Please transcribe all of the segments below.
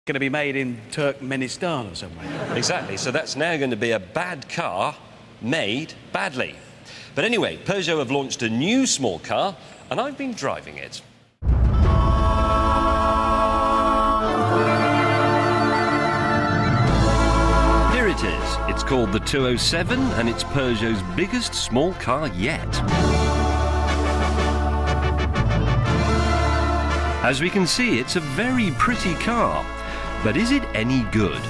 Going to be made in Turkmenistan or somewhere. Exactly, so that's now going to be a bad car made badly. But anyway, Peugeot have launched a new small car, and I've been driving it. Here it is. It's called the 207, and it's Peugeot's biggest small car yet. As we can see, it's a very pretty car. But is it any good?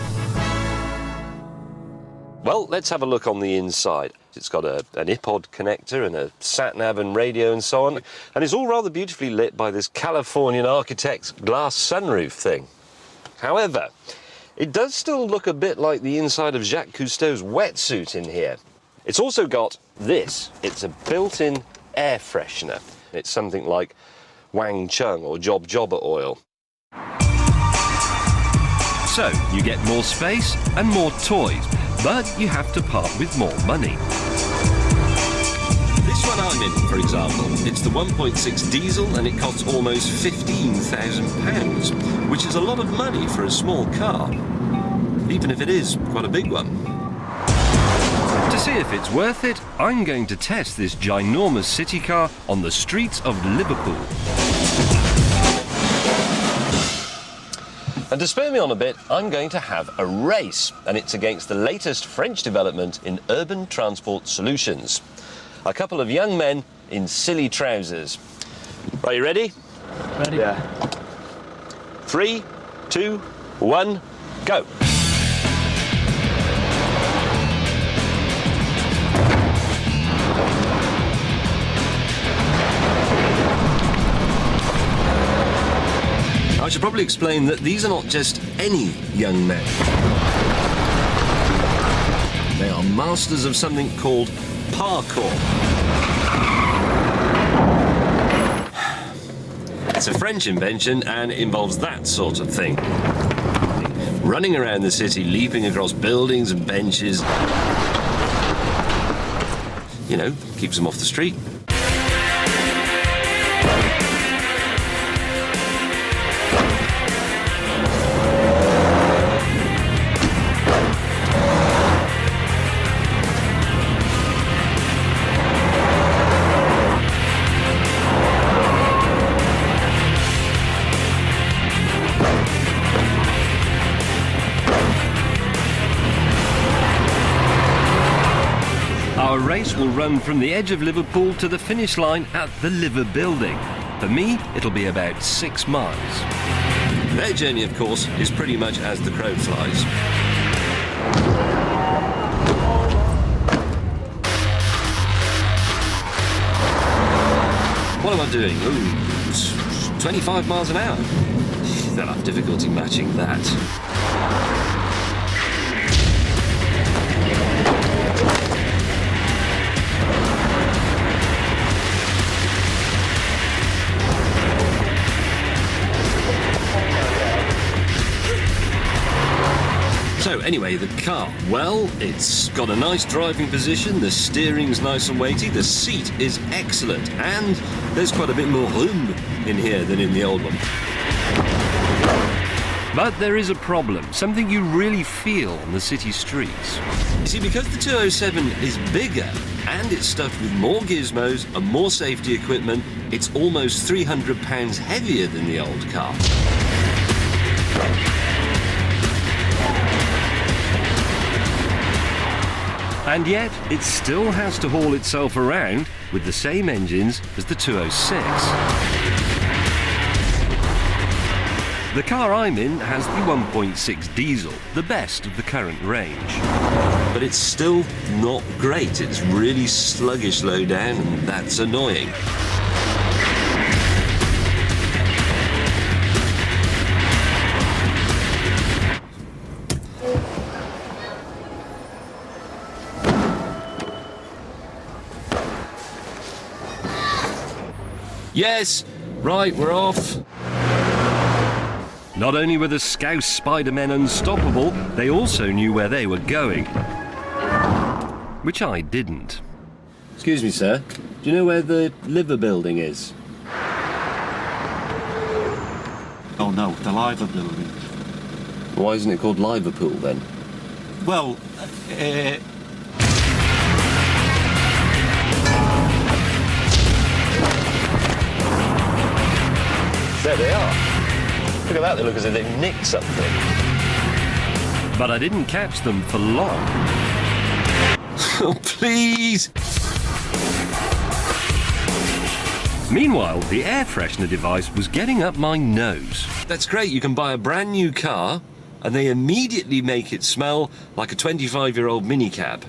Well, let's have a look on the inside. It's got an iPod connector and a sat-nav and radio and so on, and it's all rather beautifully lit by this Californian architect's glass sunroof thing. However, it does still look a bit like the inside of Jacques Cousteau's wetsuit in here. It's also got this. It's a built-in air freshener. It's something like Wang Chung or Job Jobber oil. So, you get more space and more toys, but you have to part with more money. This one I'm in, for example, it's the 1.6 diesel and it costs almost £15,000, which is a lot of money for a small car, even if it is quite a big one. To see if it's worth it, I'm going to test this ginormous city car on the streets of Liverpool. And to spur me on a bit, I'm going to have a race, and it's against the latest French development in urban transport solutions. A couple of young men in silly trousers. Are you ready? Ready? Yeah. 3, 2, 1, go. I should probably explain that these are not just any young men. They are masters of something called parkour. It's a French invention and it involves that sort of thing. Running around the city, leaping across buildings and benches. You know, keeps them off the street. Our race will run from the edge of Liverpool to the finish line at the Liver Building. For me, it'll be about 6 miles. Their journey, of course, is pretty much as the crow flies. What am I doing? Ooh, 25 miles an hour. They'll have difficulty matching that. So anyway, the car, well, it's got a nice driving position, the steering's nice and weighty, the seat is excellent, and there's quite a bit more room in here than in the old one. But there is a problem, something you really feel on the city streets. You see, because the 207 is bigger and it's stuffed with more gizmos and more safety equipment, it's almost £300 heavier than the old car. And yet, it still has to haul itself around with the same engines as the 206. The car I'm in has the 1.6 diesel, the best of the current range. But it's still not great. It's really sluggish low down, and that's annoying. Yes, right, we're off. Not only were the Scouse Spider-Men unstoppable, they also knew where they were going. Which I didn't. Excuse me, sir. Do you know where the Liver Building is? Oh no, the Liver Building. Why isn't it called Liverpool then? Well, There they are. Look at that, they look as if they've nicked something. But I didn't catch them for long. Oh, please! Meanwhile, the air freshener device was getting up my nose. That's great, you can buy a brand new car and they immediately make it smell like a 25-year-old minicab.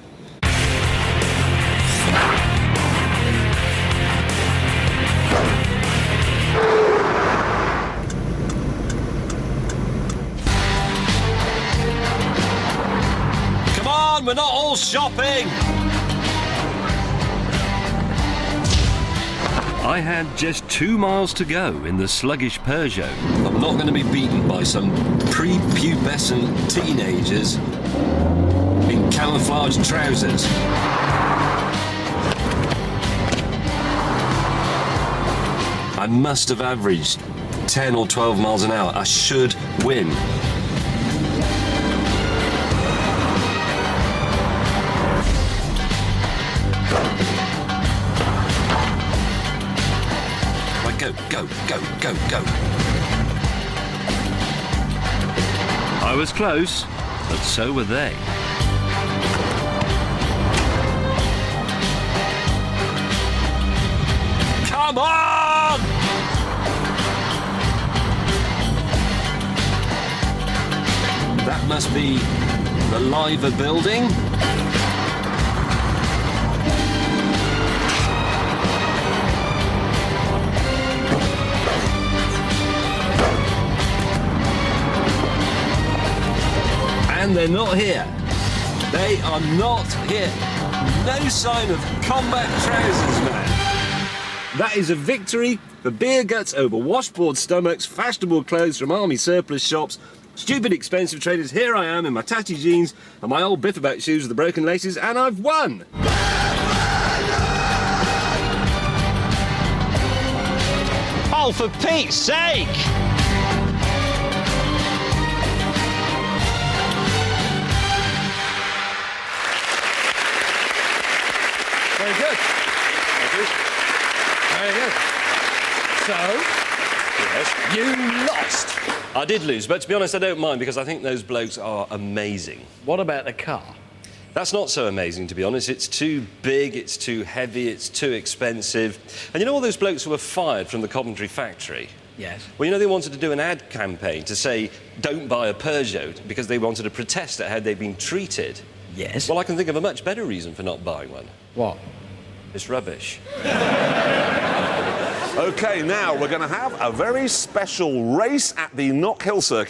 Come on, we're not all shopping! I had just 2 miles to go in the sluggish Peugeot. I'm not going to be beaten by some prepubescent teenagers in camouflage trousers. I must have averaged 10 or 12 miles an hour. I should win. Right, go, go, go, go, go. I was close, but so were they. Come on! That must be the Liver building. And they're not here. They are not here. No sign of combat trousers, man. That is a victory for beer guts over washboard stomachs, fashionable clothes from army surplus shops, stupid expensive traders. Here I am in my tatty jeans and my old biffabat shoes with the broken laces, and I've won! Oh, for Pete's sake! Very good. Thank you. Very good. So, Yes. you lost. I did lose, but to be honest, I don't mind because I think those blokes are amazing. What about the car? That's not so amazing, to be honest. It's too big, it's too heavy, it's too expensive. And you know all those blokes who were fired from the Coventry factory? Yes. Well, you know, they wanted to do an ad campaign to say, don't buy a Peugeot, because they wanted to protest at how they'd been treated. Yes. Well, I can think of a much better reason for not buying one. What? It's rubbish. OK, now we're going to have a very special race at the Knock Hill Circuit.